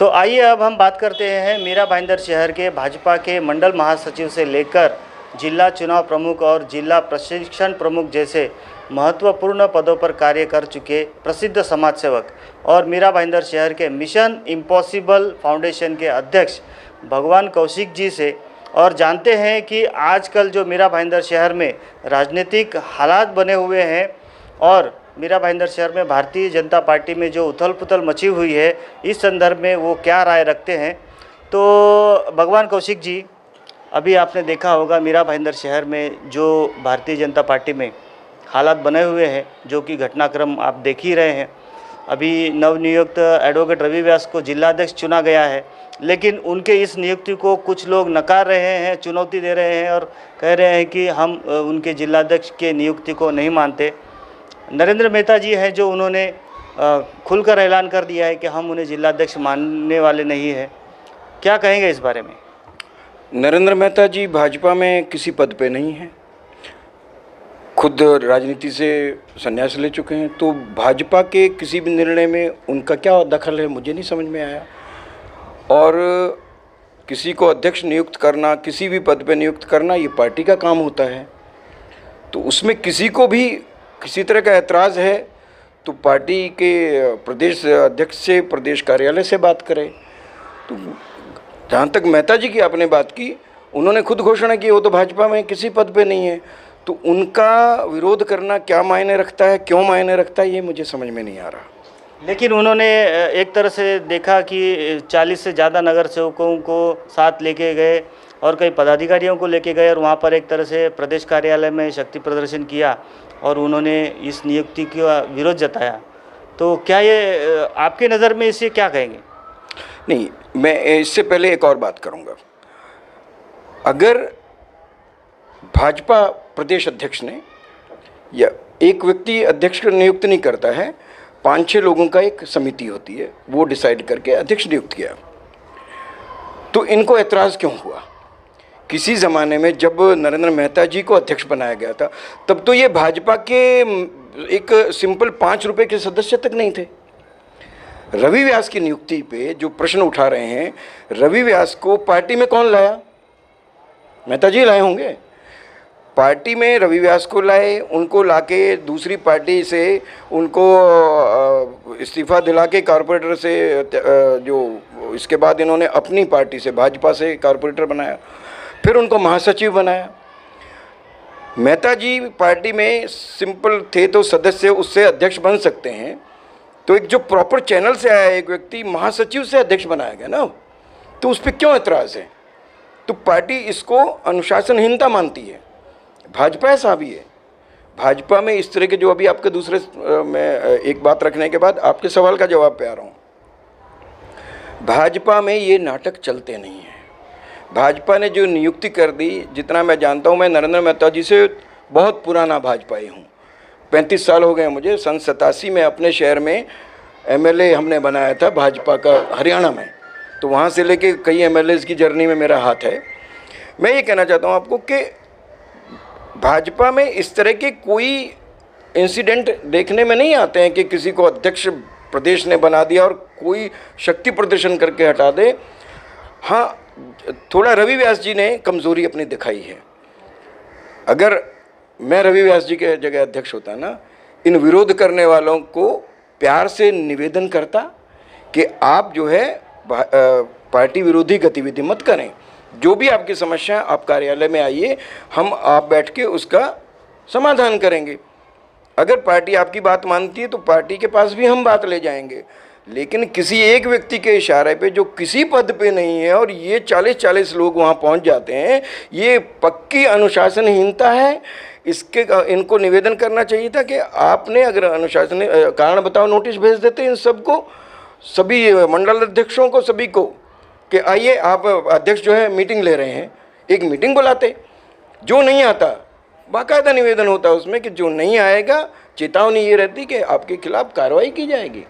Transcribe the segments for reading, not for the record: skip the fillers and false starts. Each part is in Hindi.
तो आइए अब हम बात करते हैं मीरा भाईंदर शहर के भाजपा के मंडल महासचिव से लेकर जिला चुनाव प्रमुख और जिला प्रशिक्षण प्रमुख जैसे महत्वपूर्ण पदों पर कार्य कर चुके प्रसिद्ध समाज सेवक और मीरा भाईंदर शहर के मिशन इम्पॉसिबल फाउंडेशन के अध्यक्ष भगवान कौशिक जी से और जानते हैं कि आजकल जो मीरा भाईंदर शहर में राजनीतिक हालात बने हुए हैं और मीरा भाईंदर शहर में भारतीय जनता पार्टी में जो उथल पुथल मची हुई है, इस संदर्भ में वो क्या राय रखते हैं। तो भगवान कौशिक जी, अभी आपने देखा होगा मीरा भाईंदर शहर में जो भारतीय जनता पार्टी में हालात बने हुए हैं, जो कि घटनाक्रम आप देख ही रहे हैं। अभी नवनियुक्त एडवोकेट रवि व्यास को जिलाध्यक्ष चुना गया है, लेकिन उनके इस नियुक्ति को कुछ लोग नकार रहे हैं, चुनौती दे रहे हैं और कह रहे हैं कि हम उनके जिलाध्यक्ष के नियुक्ति को नहीं मानते। नरेंद्र मेहता जी हैं जो उन्होंने खुलकर ऐलान कर दिया है कि हम उन्हें जिलाध्यक्ष मानने वाले नहीं हैं। क्या कहेंगे इस बारे में? नरेंद्र मेहता जी भाजपा में किसी पद पे नहीं हैं, खुद राजनीति से संन्यास ले चुके हैं, तो भाजपा के किसी भी निर्णय में उनका क्या दखल है मुझे नहीं समझ में आया। और किसी को अध्यक्ष नियुक्त करना, किसी भी पद पे नियुक्त करना, ये पार्टी का काम होता है। तो उसमें किसी को भी किसी तरह का ऐतराज़ है तो पार्टी के प्रदेश अध्यक्ष से, प्रदेश कार्यालय से बात करें। तो जहाँ तक मेहता जी की आपने बात की, उन्होंने खुद घोषणा की वो तो भाजपा में किसी पद पे नहीं है, तो उनका विरोध करना क्या मायने रखता है, क्यों मायने रखता है, ये मुझे समझ में नहीं आ रहा। लेकिन उन्होंने एक तरह से देखा कि 40 से ज़्यादा नगर सेवकों को साथ लेके गए और कई पदाधिकारियों को लेके गए और वहाँ पर एक तरह से प्रदेश कार्यालय में शक्ति प्रदर्शन किया और उन्होंने इस नियुक्ति का विरोध जताया। तो क्या ये आपके नज़र में इसे क्या कहेंगे? नहीं, मैं इससे पहले एक और बात करूँगा। अगर भाजपा प्रदेश अध्यक्ष ने या एक व्यक्ति अध्यक्ष को नियुक्त नहीं करता है, 5-6 लोगों का एक समिति होती है, वो डिसाइड करके अध्यक्ष नियुक्त किया, तो इनको ऐतराज़ क्यों हुआ? किसी ज़माने में जब नरेंद्र मेहता जी को अध्यक्ष बनाया गया था, तब तो ये भाजपा के एक सिंपल 5 रुपए के सदस्य तक नहीं थे। रवि व्यास की नियुक्ति पे जो प्रश्न उठा रहे हैं, रवि व्यास को पार्टी में कौन लाया? मेहता जी लाए होंगे। पार्टी में रवि व्यास को लाए, उनको लाके दूसरी पार्टी से उनको इस्तीफ़ा दिला के कारपोरेटर से जो इसके बाद इन्होंने अपनी पार्टी से भाजपा से कारपोरेटर बनाया, फिर उनको महासचिव बनाया। मेहता जी पार्टी में सिंपल थे तो सदस्य उससे अध्यक्ष बन सकते हैं, तो एक जो प्रॉपर चैनल से आया एक व्यक्ति महासचिव से अध्यक्ष बनाया गया ना, तो उस पर क्यों ऐतराज़ है? तो पार्टी इसको अनुशासनहीनता मानती है। भाजपा ऐसा भी है। भाजपा में इस तरह के जो अभी आपके दूसरे मैं एक बात रखने के बाद आपके सवाल का जवाब पे आ रहा हूँ। भाजपा में ये नाटक चलते नहीं हैं। भाजपा ने जो नियुक्ति कर दी, जितना मैं जानता हूँ, मैं नरेंद्र मेहता जी से बहुत पुराना भाजपाई हूँ, 35 साल हो गए मुझे। सन 87 में अपने शहर में एमएलए हमने बनाया था भाजपा का हरियाणा में, तो वहाँ से लेके कई एमएलएज की जर्नी में मेरा हाथ है। मैं ये कहना चाहता हूँ आपको कि भाजपा में इस तरह के कोई इंसिडेंट देखने में नहीं आते हैं कि किसी को अध्यक्ष प्रदेश ने बना दिया और कोई शक्ति प्रदर्शन करके हटा दे। हाँ, थोड़ा रवि व्यास जी ने कमज़ोरी अपनी दिखाई है। अगर मैं रवि व्यास जी के जगह अध्यक्ष होता ना, इन विरोध करने वालों को प्यार से निवेदन करता कि आप जो है पार्टी विरोधी गतिविधि मत करें, जो भी आपकी समस्या है आप कार्यालय में आइए, हम आप बैठ के उसका समाधान करेंगे। अगर पार्टी आपकी बात मानती है तो पार्टी के पास भी हम बात ले जाएंगे। लेकिन किसी एक व्यक्ति के इशारे पे जो किसी पद पे नहीं है और ये 40-40 लोग वहाँ पहुँच जाते हैं, ये पक्की अनुशासनहीनता है। इसके इनको निवेदन करना चाहिए था कि आपने अगर अनुशासन कारण बताओ नोटिस भेज देते इन सबको, सभी मंडल अध्यक्षों को, सभी को, कि आइए आप अध्यक्ष जो है मीटिंग ले रहे हैं, एक मीटिंग बुलाते। जो नहीं आता बाकायदा निवेदन होता उसमें कि जो नहीं आएगा चेतावनी ये रहती कि आपके खिलाफ कार्रवाई की जाएगी,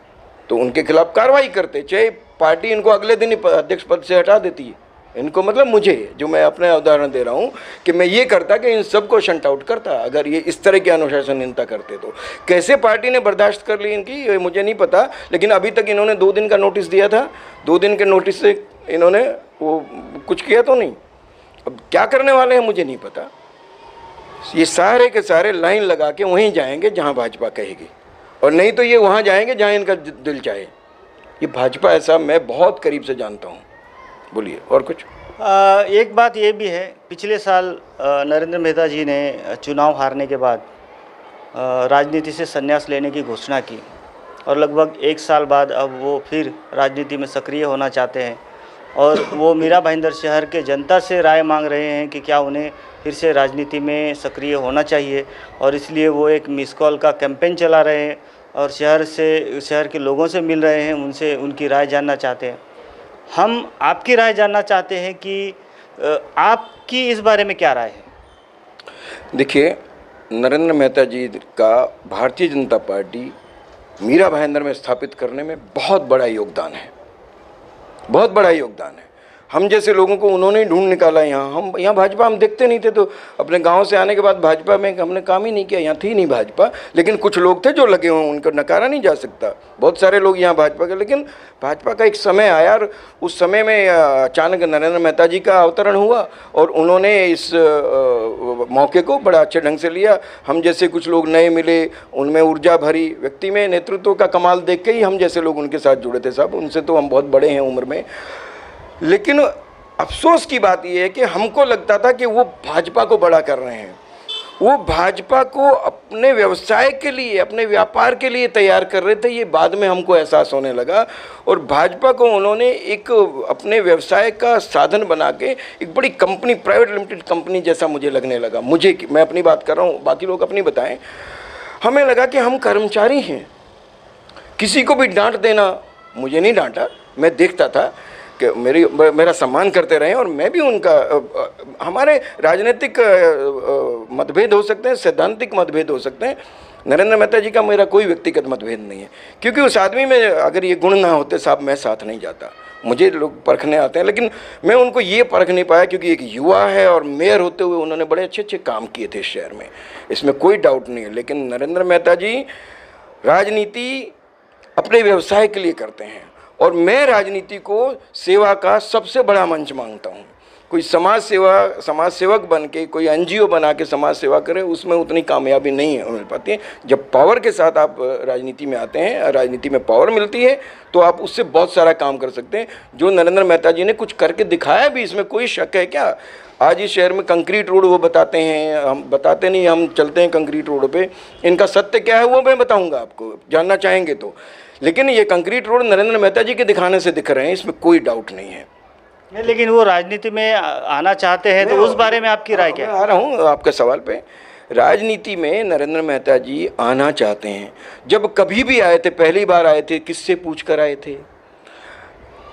तो उनके खिलाफ कार्रवाई करते, चाहे पार्टी इनको अगले दिन ही अध्यक्ष पद से हटा देती है। इनको मतलब मुझे, जो मैं अपने उदाहरण दे रहा हूँ कि मैं ये करता कि इन सबको शंट आउट करता अगर ये इस तरह की अनुशासनहीनता करते। तो कैसे पार्टी ने बर्दाश्त कर ली इनकी ये मुझे नहीं पता, लेकिन अभी तक इन्होंने 2 दिन का नोटिस दिया था, 2 दिन के नोटिस से इन्होंने वो कुछ किया तो नहीं। अब क्या करने वाले हैं मुझे नहीं पता। ये सारे के सारे लाइन लगा के वहीं जाएंगे जहाँ भाजपा कहेगी, और नहीं तो ये वहाँ जाएंगे जहाँ इनका दिल चाहे। ये भाजपा ऐसा मैं बहुत करीब से जानता हूँ। बोलिए और कुछ। एक बात ये भी है, पिछले साल नरेंद्र मेहता जी ने चुनाव हारने के बाद राजनीति से संन्यास लेने की घोषणा की, और लगभग 1 साल बाद अब वो फिर राजनीति में सक्रिय होना चाहते हैं, और वो मीरा भाईंदर शहर के जनता से राय मांग रहे हैं कि क्या उन्हें फिर से राजनीति में सक्रिय होना चाहिए, और इसलिए वो एक मिस कॉल का कैंपेन चला रहे हैं और शहर के लोगों से मिल रहे हैं, उनसे उनकी राय जानना चाहते हैं। हम आपकी राय जानना चाहते हैं कि आपकी इस बारे में क्या राय है? देखिए, नरेंद्र मेहता जी का भारतीय जनता पार्टी मीरा भाईंदर में स्थापित करने में बहुत बड़ा योगदान है, बहुत बड़ा योगदान है। हम जैसे लोगों को उन्होंने ढूंढ निकाला यहाँ। हम यहाँ भाजपा हम देखते नहीं थे, तो अपने गांव से आने के बाद भाजपा में हमने काम ही नहीं किया, यहाँ थी नहीं भाजपा। लेकिन कुछ लोग थे जो लगे हुए, उनको नकारा नहीं जा सकता। बहुत सारे लोग यहाँ भाजपा के, लेकिन भाजपा का एक समय आया और उस समय में अचानक नरेंद्र मेहता जी का अवतरण हुआ और उन्होंने इस मौके को बड़ा अच्छे ढंग से लिया। हम जैसे कुछ लोग नए मिले, उनमें ऊर्जा भरी, व्यक्ति में नेतृत्व का कमाल देख के ही हम जैसे लोग उनके साथ जुड़े थे। साहब उनसे तो हम बहुत बड़े हैं उम्र में, लेकिन अफसोस की बात यह है कि हमको लगता था कि वो भाजपा को बड़ा कर रहे हैं, वो भाजपा को अपने व्यवसाय के लिए, अपने व्यापार के लिए तैयार कर रहे थे। ये बाद में हमको एहसास होने लगा, और भाजपा को उन्होंने एक अपने व्यवसाय का साधन बना के एक बड़ी कंपनी, प्राइवेट लिमिटेड कंपनी जैसा मुझे लगने लगा। मैं अपनी बात कर रहा हूँ, बाकी लोग अपनी बताएं। हमें लगा कि हम कर्मचारी हैं, किसी को भी डांट देना, मुझे नहीं डांटा, मैं देखता था कि मेरा सम्मान करते रहे, और मैं भी उनका, हमारे राजनीतिक मतभेद हो सकते हैं, सैद्धांतिक मतभेद हो सकते हैं। नरेंद्र मेहता जी का मेरा कोई व्यक्तिगत मतभेद नहीं है, क्योंकि उस आदमी में अगर ये गुण ना होते साहब मैं साथ नहीं जाता। मुझे लोग परखने आते हैं, लेकिन मैं उनको ये परख नहीं पाया, क्योंकि एक युवा है और मेयर होते हुए उन्होंने बड़े अच्छे अच्छे काम किए थे इस शहर में, इसमें कोई डाउट नहीं है। लेकिन नरेंद्र मेहता जी राजनीति अपने व्यवसाय के लिए करते हैं, और मैं राजनीति को सेवा का सबसे बड़ा मंच मांगता हूँ। कोई समाज सेवक बन के, कोई एनजीओ बना के समाज सेवा करे, उसमें उतनी कामयाबी नहीं है मिल पाती है। जब पावर के साथ आप राजनीति में आते हैं, राजनीति में पावर मिलती है, तो आप उससे बहुत सारा काम कर सकते हैं, जो नरेंद्र मेहता जी ने कुछ करके दिखाया भी। इसमें कोई शक है क्या? आज इस शहर में कंक्रीट रोड वो बताते हैं, हम बताते नहीं, हम चलते हैं कंक्रीट रोड पे। इनका सत्य क्या है वो मैं बताऊंगा आपको, जानना चाहेंगे तो। लेकिन ये कंक्रीट रोड नरेंद्र मेहता जी के दिखाने से दिख रहे हैं, इसमें कोई डाउट नहीं है। नहीं, लेकिन वो राजनीति में आना चाहते हैं, तो उस बारे में आपकी राय क्या है? आ रहा हूँ आपके सवाल पे। राजनीति में नरेंद्र मेहता जी आना चाहते हैं। जब कभी भी आए थे, पहली बार आए थे, किससे पूछ कर आए थे?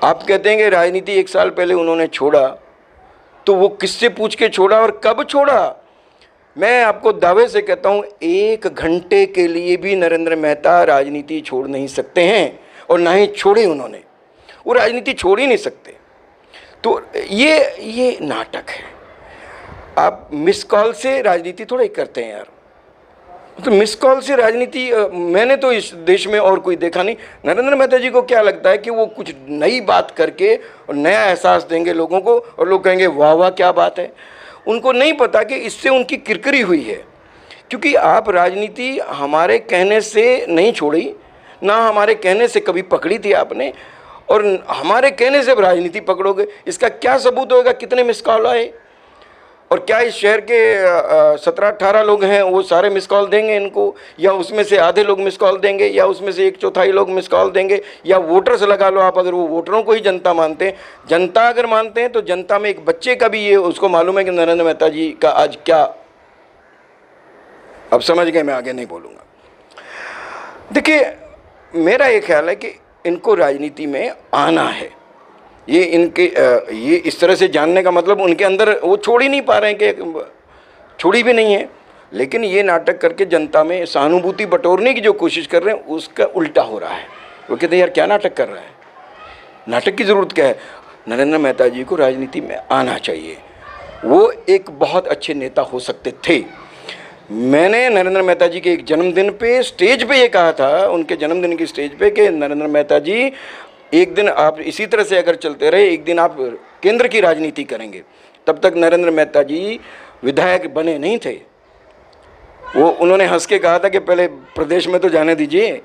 आप कहते हैं कि राजनीति 1 साल पहले उन्होंने छोड़ा, तो वो किससे पूछ के छोड़ा और कब छोड़ा? मैं आपको दावे से कहता हूँ 1 घंटे के लिए भी नरेंद्र मेहता राजनीति छोड़ नहीं सकते हैं, और ना ही छोड़े उन्होंने। वो राजनीति छोड़ ही नहीं सकते। तो ये नाटक है। आप मिस कॉल से राजनीति थोड़ा ही करते हैं यार। तो मिस कॉल से राजनीति मैंने तो इस देश में और कोई देखा नहीं। नरेंद्र मेहता जी को क्या लगता है कि वो कुछ नई बात करके और नया एहसास देंगे लोगों को, और लोग कहेंगे वाह वाह क्या बात है। उनको नहीं पता कि इससे उनकी किरकिरी हुई है, क्योंकि आप राजनीति हमारे कहने से नहीं छोड़ी, ना हमारे कहने से कभी पकड़ी थी आपने, और हमारे कहने से राजनीति पकड़ोगे। इसका क्या सबूत होगा? कितने मिस कॉल आए? और क्या इस शहर के 17-18 लोग हैं वो सारे मिस कॉल देंगे इनको, या उसमें से आधे लोग मिस कॉल देंगे, या उसमें से 1/4 लोग मिस कॉल देंगे, या वोटर्स लगा लो आप, अगर वो वोटरों को ही जनता मानते हैं। जनता अगर मानते हैं तो जनता में एक बच्चे का भी ये उसको मालूम है कि नरेंद्र मेहता जी का आज क्या, अब समझ गए, मैं आगे नहीं बोलूँगा। देखिए, मेरा ये ख्याल है कि इनको राजनीति में आना है। ये इस तरह से जानने का मतलब उनके अंदर वो छोड़ ही नहीं पा रहे हैं, कि छोड़ी भी नहीं है। लेकिन ये नाटक करके जनता में सहानुभूति बटोरने की जो कोशिश कर रहे हैं, उसका उल्टा हो रहा है। वो कहते हैं यार क्या नाटक कर रहा है, नाटक की ज़रूरत क्या है? नरेंद्र मेहता जी को राजनीति में आना चाहिए। वो एक बहुत अच्छे नेता हो सकते थे। मैंने नरेंद्र मेहता जी के एक जन्मदिन पे स्टेज पे ये कहा था, उनके जन्मदिन की स्टेज पे, कि नरेंद्र मेहता जी एक दिन आप इसी तरह से अगर चलते रहे, एक दिन आप केंद्र की राजनीति करेंगे। तब तक नरेंद्र मेहता जी विधायक बने नहीं थे। वो उन्होंने हंस के कहा था कि पहले प्रदेश में तो जाने दीजिए।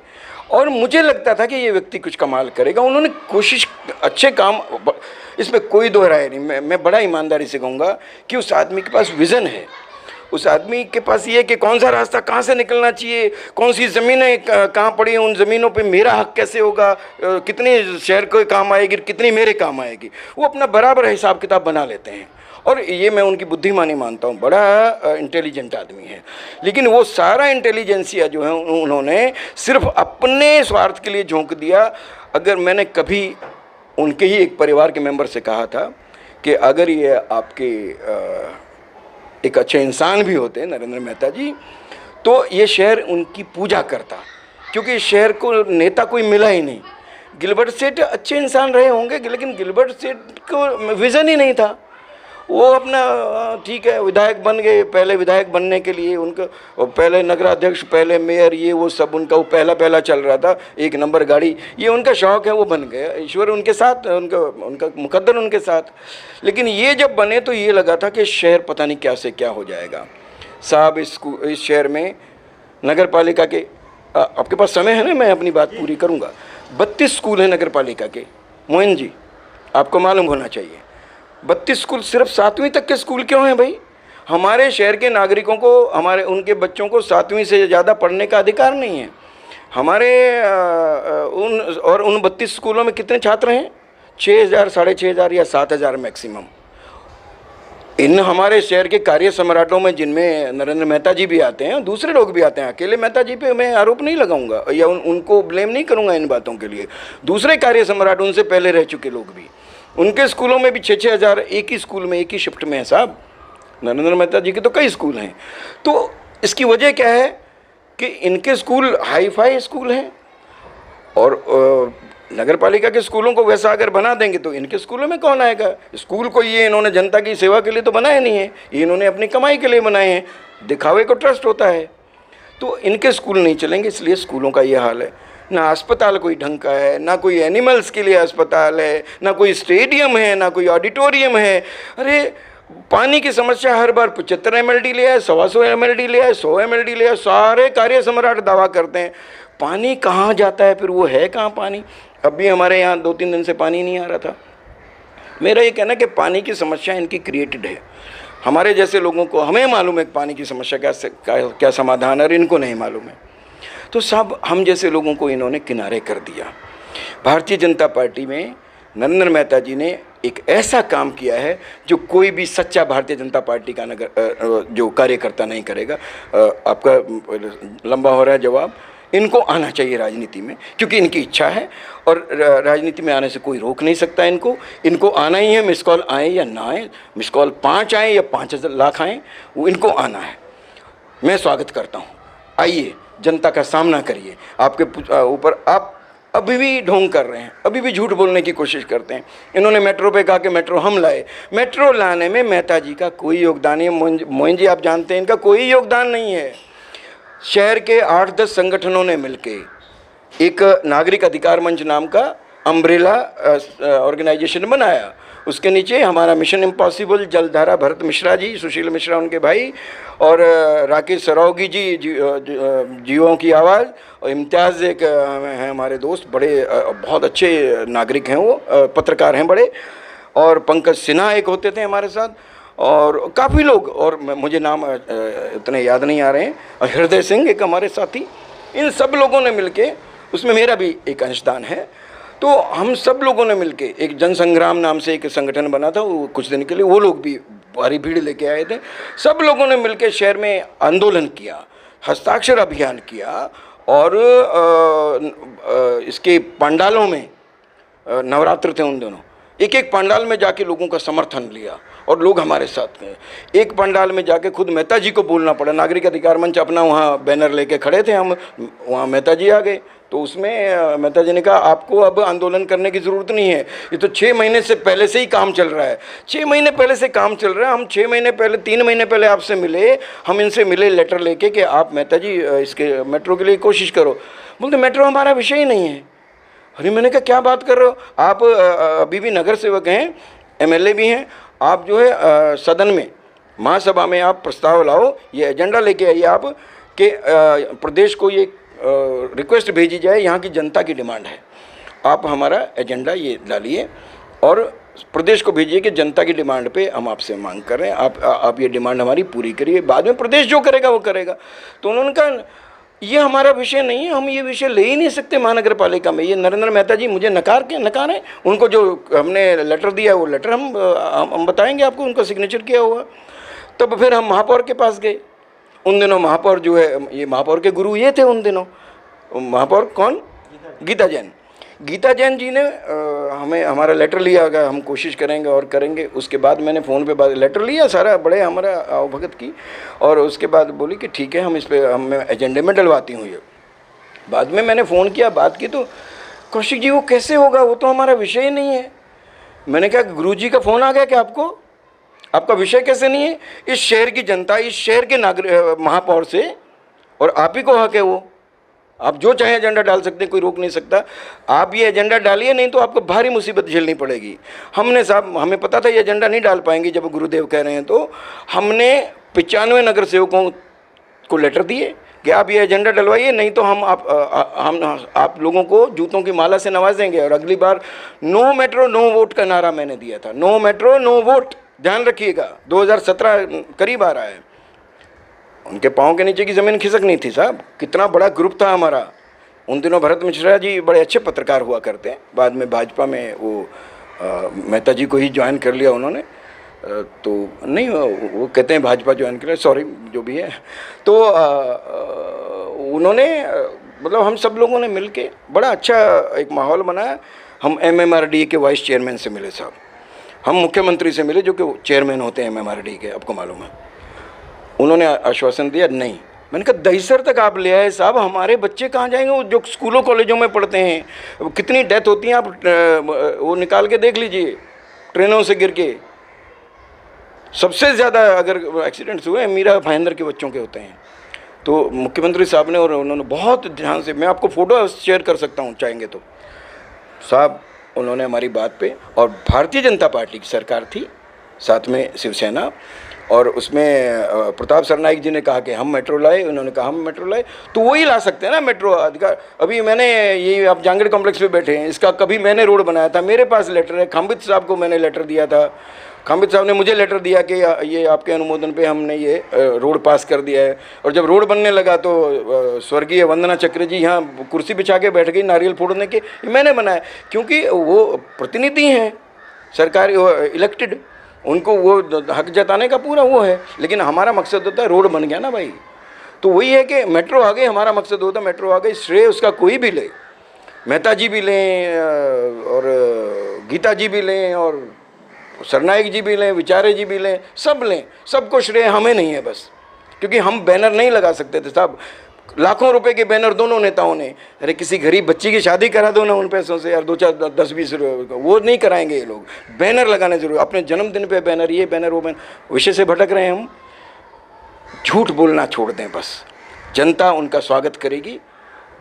और मुझे लगता था कि ये व्यक्ति कुछ कमाल करेगा। उन्होंने कोशिश, अच्छे काम, इसमें कोई दो राय नहीं। मैं बड़ा ईमानदारी से कहूँगा कि उस आदमी के पास विज़न है। उस आदमी के पास ये है कि कौन सा रास्ता कहाँ से निकलना चाहिए, कौन सी ज़मीनें कहाँ पड़ी हैं, उन ज़मीनों पे मेरा हक कैसे होगा, कितनी शहर को काम आएगी, कितनी मेरे काम आएगी। वो अपना बराबर हिसाब किताब बना लेते हैं। और ये मैं उनकी बुद्धिमानी मानता हूँ, बड़ा इंटेलिजेंट आदमी है। लेकिन वो सारा इंटेलिजेंसिया जो है उन्होंने सिर्फ अपने स्वार्थ के लिए झोंक दिया। अगर मैंने कभी उनके ही एक परिवार के मेंबर से कहा था कि अगर ये आपके एक अच्छे इंसान भी होते नरेंद्र मेहता जी, तो ये शहर उनकी पूजा करता, क्योंकि इस शहर को नेता कोई मिला ही नहीं। गिलबर्ट सेठ अच्छे इंसान रहे होंगे, लेकिन गिलबर्ट सेठ को विज़न ही नहीं था। वो अपना ठीक है विधायक बन गए, पहले विधायक बनने के लिए उनका पहले नगराध्यक्ष, पहले मेयर, ये वो सब उनका वो पहला चल रहा था, एक नंबर गाड़ी, ये उनका शौक़ है, वो बन गया। ईश्वर उनके साथ, उनका मुकद्दर उनके साथ। लेकिन ये जब बने तो ये लगा था कि शहर पता नहीं क्या से क्या हो जाएगा। साहब इस शहर में नगर पालिका के, आपके पास समय है ना, मैं अपनी बात पूरी करूँगा। 32 स्कूल हैं नगर पालिका के। मोहन जी, आपको मालूम होना चाहिए 32 स्कूल, सिर्फ 7वीं तक के स्कूल क्यों हैं भाई? हमारे शहर के नागरिकों को, उनके बच्चों को 7वीं से ज़्यादा पढ़ने का अधिकार नहीं है। हमारे उन 32 स्कूलों में कितने छात्र हैं? 6,000, 6,500 या 7,000 मैक्सिमम। इन हमारे शहर के कार्य सम्राटों में, जिनमें नरेंद्र मेहता जी भी आते हैं, दूसरे लोग भी आते हैं, अकेले मेहता जी पे मैं आरोप नहीं लगाऊंगा या उनको ब्लेम नहीं करूंगा इन बातों के लिए। दूसरे कार्य सम्राट, उनसे पहले रह चुके लोग भी, उनके स्कूलों में भी 6,000 6,000 एक ही स्कूल में, एक ही शिफ्ट में है साहब। नरेंद्र मेहता जी के तो कई स्कूल हैं। तो इसकी वजह क्या है कि इनके स्कूल हाई फाई स्कूल हैं, और नगर पालिका के स्कूलों को वैसा अगर बना देंगे तो इनके स्कूलों में कौन आएगा? स्कूल को ये इन्होंने जनता की सेवा के लिए तो बनाए नहीं है, ये इन्होंने अपनी कमाई के लिए बनाए हैं। दिखावे को ट्रस्ट होता है, तो इनके स्कूल नहीं चलेंगे। इसलिए स्कूलों का ये हाल है। ना अस्पताल कोई ढंग का है, ना कोई एनिमल्स के लिए अस्पताल है, ना कोई स्टेडियम है, ना कोई ऑडिटोरियम है। अरे पानी की समस्या हर बार 75 MLD ले आए, 125 MLD ले आए, 100 MLD ले आए। सारे कार्य सम्राट दावा करते हैं, पानी कहाँ जाता है? फिर वो है कहाँ पानी? अभी हमारे यहाँ 2-3 दिन से पानी नहीं आ रहा था। मेरा ये कहना है कि पानी की समस्या इनकी क्रिएटेड है। हमारे जैसे लोगों को, हमें मालूम है पानी की समस्या क्या समाधान है, और इनको नहीं मालूम है। तो सब हम जैसे लोगों को इन्होंने किनारे कर दिया। भारतीय जनता पार्टी में नरेंद्र मेहता जी ने एक ऐसा काम किया है जो कोई भी सच्चा भारतीय जनता पार्टी का जो कार्यकर्ता नहीं करेगा। आपका लंबा हो रहा है जवाब। इनको आना चाहिए राजनीति में, क्योंकि इनकी इच्छा है, और राजनीति में आने से कोई रोक नहीं सकता इनको आना ही है। मिस कॉल आए या ना आए, मिस कॉल 5 आए या 5 लाख आए, वो इनको आना है। मैं स्वागत करता हूँ। आइए, जनता का सामना करिए। आपके ऊपर आप अभी भी ढोंग कर रहे हैं, अभी भी झूठ बोलने की कोशिश करते हैं। इन्होंने मेट्रो पे कहा कि मेट्रो हम लाए। मेट्रो लाने में मेहता जी का कोई योगदान नहीं है। मोहन जी, आप जानते हैं इनका कोई योगदान नहीं है। शहर के 8-10 संगठनों ने मिलके एक नागरिक अधिकार मंच नाम का अम्ब्रेला ऑर्गेनाइजेशन बनाया। उसके नीचे हमारा मिशन इम्पॉसिबल, जलधारा भरत मिश्रा जी, सुशील मिश्रा उनके भाई, और राकेश सरावगी जी, जियों की आवाज़, और इम्तियाज़ एक हैं हमारे दोस्त, बड़े बहुत अच्छे नागरिक हैं, वो पत्रकार हैं बड़े, और पंकज सिन्हा एक होते थे हमारे साथ, और काफ़ी लोग, और मुझे नाम इतने याद नहीं आ रहे हैं, और हृदय सिंह एक हमारे साथी। इन सब लोगों ने मिलके, उसमें मेरा भी एक अंशदान है, तो हम सब लोगों ने मिलके एक जन संग्राम नाम से एक संगठन बना था, वो कुछ दिन के लिए, वो लोग भी भारी भीड़ लेके आए थे। सब लोगों ने मिलके शहर में आंदोलन किया, हस्ताक्षर अभियान किया, और इसके पंडालों में, नवरात्र थे उन दोनों, एक एक पंडाल में जाके लोगों का समर्थन लिया और लोग हमारे साथ गए। एक पंडाल में जाके खुद मेहता जी को बोलना पड़ा, नागरिक अधिकार मंच अपना वहाँ बैनर लेके खड़े थे, हम वहाँ मेहता जी आ गए। तो उसमें मेहता जी ने कहा आपको अब आंदोलन करने की ज़रूरत नहीं है, ये तो 6 महीने से पहले से ही काम चल रहा है। 6 महीने पहले से काम चल रहा है, हम 6 महीने पहले 3 महीने पहले आपसे मिले, हम इनसे मिले लेटर लेके कि आप मेहता जी इसके मेट्रो के लिए कोशिश करो। बोलते मेट्रो हमारा विषय ही नहीं है। अरे मैंने कहा क्या बात कर रहे हो आप, अभी भी नगर सेवक हैं, MLA भी हैं, आप जो है सदन में महासभा में आप प्रस्ताव लाओ, ये एजेंडा लेके आइए आप कि प्रदेश को ये रिक्वेस्ट भेजी जाए, यहाँ की जनता की डिमांड है, आप हमारा एजेंडा ये डालिए और प्रदेश को भेजिए कि जनता की डिमांड पे हम आपसे मांग कर रहे हैं, आप ये डिमांड हमारी पूरी करिए, बाद में प्रदेश जो करेगा वो करेगा। तो उन्होंने कहा ये हमारा विषय नहीं है, हम ये विषय ले ही नहीं सकते महानगर पालिका में। ये नरेंद्र मेहता जी मुझे नकारें, उनको जो हमने लेटर दिया वो लेटर हम बताएंगे आपको, उनका सिग्नेचर किया हुआ। तब फिर हम महापौर के पास गए। उन दिनों महापौर जो है, ये महापौर के गुरु ये थे उन दिनों, महापौर कौन, गीता जैन। गीता जैन जी ने हमें हमारा लेटर लिया, अगर हम कोशिश करेंगे और करेंगे। उसके बाद मैंने फ़ोन पे लेटर लिया सारा, बड़े हमारा आवभगत की, और उसके बाद बोली कि ठीक है हम इस पर हम एजेंडे में डलवाती हूँ ये। बाद में मैंने फ़ोन किया, बात की, तो कौशिक जी वो कैसे होगा, वो तो हमारा विषय ही नहीं है। मैंने कहा गुरु जी का फ़ोन आ गया क्या आपको, आपका विषय कैसे नहीं है? इस शहर की जनता, इस शहर के नागरिक महापौर से, और आप ही को हक है वो, आप जो चाहे एजेंडा डाल सकते हैं, कोई रोक नहीं सकता। आप ये एजेंडा डालिए, नहीं तो आपको भारी मुसीबत झेलनी पड़ेगी। हमने साहब, हमें पता था ये एजेंडा नहीं डाल पाएंगे जब गुरुदेव कह रहे हैं, तो हमने 95 नगर सेवकों को लेटर दिए कि आप ये एजेंडा डलवाइए, नहीं तो हम आप लोगों को जूतों की माला से नवाजेंगे। और अगली बार नो मेट्रो नो वोट का नारा मैंने दिया था, नो मेट्रो नो वोट, ध्यान रखिएगा। 2017 करीब आ रहा है, उनके पाँव के नीचे की ज़मीन खिसक नहीं थी साहब। कितना बड़ा ग्रुप था हमारा उन दिनों। भरत मिश्रा जी बड़े अच्छे पत्रकार हुआ करते हैं, बाद में भाजपा में वो मेहता जी को ही ज्वाइन कर लिया उन्होंने, तो नहीं वो कहते हैं भाजपा ज्वाइन कर लिया, सॉरी जो भी है। तो उन्होंने मतलब हम सब लोगों ने मिल के बड़ा अच्छा एक माहौल बनाया। हम MMRDA के वाइस चेयरमैन से मिले साहब, हम मुख्यमंत्री से मिले जो कि चेयरमैन होते हैं MMRDA के, आपको मालूम है। उन्होंने आश्वासन दिया नहीं। मैंने कहा दहीसर तक आप ले आए साहब, हमारे बच्चे कहाँ जाएंगे, वो जो स्कूलों कॉलेजों में पढ़ते हैं, कितनी डेथ होती हैं, आप वो निकाल के देख लीजिए, ट्रेनों से गिर के। सबसे ज़्यादा अगर एक्सीडेंट्स हुए मीरा भाईंदर के बच्चों के होते हैं। तो मुख्यमंत्री साहब ने और उन्होंने बहुत ध्यान से, मैं आपको फ़ोटो शेयर कर सकता हूँ चाहेंगे तो साहब, उन्होंने हमारी बात पे, और भारतीय जनता पार्टी की सरकार थी, साथ में शिवसेना, और उसमें प्रताप सरनाइक जी ने कहा कि हम मेट्रो लाए, उन्होंने कहा हम मेट्रो लाए, तो वही ला सकते हैं ना मेट्रो अधिकार। अभी मैंने ये आप जहांगीर कॉम्प्लेक्स पे बैठे हैं, इसका कभी मैंने रोड बनाया था, मेरे पास लेटर है, खाम्बित साहब को मैंने लेटर दिया था, खाम्बित साहब ने मुझे लेटर दिया कि ये आपके अनुमोदन पे हमने ये रोड पास कर दिया है। और जब रोड बनने लगा तो स्वर्गीय वंदना चक्र जी यहाँ कुर्सी बिछा के बैठ गई नारियल फोड़ने के, मैंने बनाया, क्योंकि वो प्रतिनिधि हैं सरकारी इलेक्टेड, उनको वो हक जताने का पूरा वो है। लेकिन हमारा मकसद होता है रोड बन गया ना भाई, तो वही है कि मेट्रो आ गई, हमारा मकसद होता है मेट्रो आ गई। श्रेय उसका कोई भी ले, मेहता जी भी लें और गीता जी भी लें और सरनाइक जी भी लें, विचारे जी भी लें, सब लें, सबको श्रेय हमें नहीं है बस, क्योंकि हम बैनर नहीं लगा सकते थे साहब। लाखों रुपए के बैनर दोनों नेताओं ने, अरे किसी गरीब बच्ची की शादी करा दो ना उन पैसों से यार, 2-4-10-20 रुपये, वो नहीं कराएंगे ये लोग। बैनर लगाने जरूर, अपने जन्मदिन पे बैनर, ये बैनर वो बैनर। विषय से भटक रहे हैं हम, झूठ बोलना छोड़ दें बस, जनता उनका स्वागत करेगी।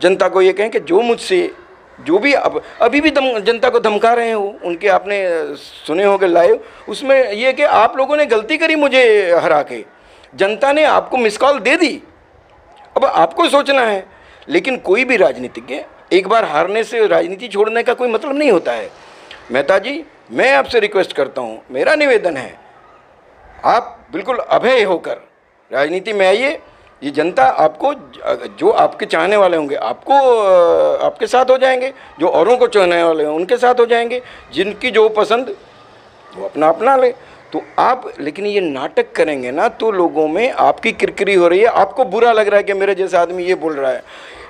जनता को ये कहें कि जो मुझसे जो भी अभी भी जनता को धमका रहे हैं वो, उनके आपने सुने होंगे लाइव, उसमें ये कि आप लोगों ने गलती करी मुझे हरा के, जनता ने आपको मिस कॉल दे दी, अब आपको सोचना है। लेकिन कोई भी राजनीतिज्ञ एक बार हारने से राजनीति छोड़ने का कोई मतलब नहीं होता है। मेहता जी, मैं आपसे रिक्वेस्ट करता हूँ, मेरा निवेदन है, आप बिल्कुल अभय होकर राजनीति में आइए। ये जनता आपको, जो आपके चाहने वाले होंगे आपको आपके साथ हो जाएंगे, जो औरों को चाहने वाले हों उनके साथ हो जाएंगे, जिनकी जो पसंद वो अपना अपना ले। तो आप लेकिन ये नाटक करेंगे ना तो लोगों में आपकी किरकिरी हो रही है, आपको बुरा लग रहा है कि मेरे जैसा आदमी ये बोल रहा है।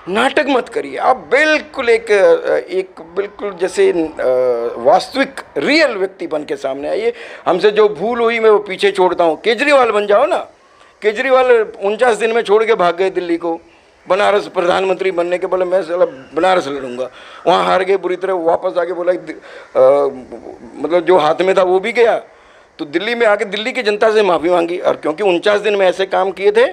नाटक मत करिए, आप बिल्कुल एक बिल्कुल जैसे वास्तविक रियल व्यक्ति बन के सामने आइए। हमसे जो भूल हुई मैं वो पीछे छोड़ता हूँ। केजरीवाल बन जाओ ना। केजरीवाल 49 दिन में छोड़ के भाग गए दिल्ली को, बनारस प्रधानमंत्री बनने के बोले मैं साला बनारस लड़ूंगा, वहाँ हार गए बुरी तरह, वापस आके बोला मतलब जो हाथ में था वो भी गया, तो दिल्ली में आके दिल्ली की जनता से माफ़ी मांगी। और क्योंकि 49 दिन में ऐसे काम किए थे,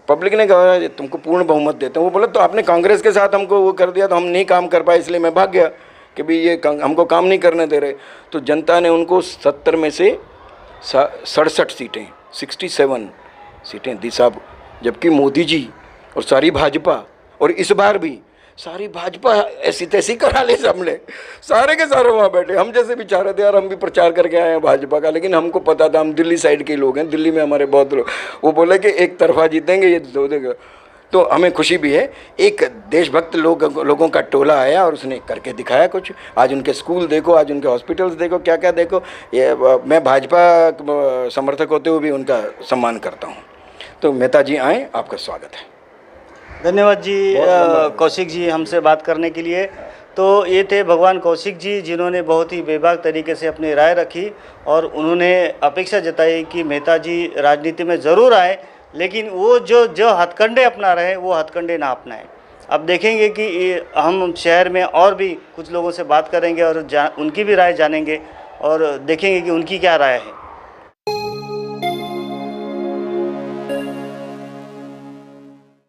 पब्लिक ने कहा तुमको पूर्ण बहुमत देते हैं। वो बोला तो आपने कांग्रेस के साथ हमको वो कर दिया तो हम नहीं काम कर पाए, इसलिए मैं भाग गया कि भाई ये हमको काम नहीं करने दे रहे। तो जनता ने उनको 70 में से 67 सीटें 67 सीटें दी साहब। जबकि मोदी जी और सारी भाजपा, और इस बार भी सारी भाजपा ऐसी तैसी करा ले सबने, सारे के सारे वहाँ बैठे। हम जैसे भी चाह रहे थे यार हम भी प्रचार करके आए हैं भाजपा का, लेकिन हमको पता था हम दिल्ली साइड के लोग हैं, दिल्ली में हमारे बहुत लोग, वो बोले कि एक तरफा जीतेंगे ये दो देगा। तो हमें खुशी भी है, एक देशभक्त लोगों का टोला आया और उसने करके दिखाया कुछ। आज उनके स्कूल देखो, आज उनके हॉस्पिटल्स देखो, क्या क्या देखो। ये मैं भाजपा समर्थक होते हुए भी उनका सम्मान करता हूँ। तो मेहता जी आएँ, आपका स्वागत है। धन्यवाद जी कौशिक जी हमसे बात करने के लिए। तो ये थे भगवान कौशिक जी, जिन्होंने बहुत ही बेबाक तरीके से अपनी राय रखी और उन्होंने अपेक्षा जताई कि मेहता जी राजनीति में ज़रूर आए, लेकिन वो जो हथकंडे अपना रहे वो हथकंडे ना अपनाएं। अब देखेंगे कि हम शहर में और भी कुछ लोगों से बात करेंगे और उनकी भी राय जानेंगे और देखेंगे कि उनकी क्या राय है।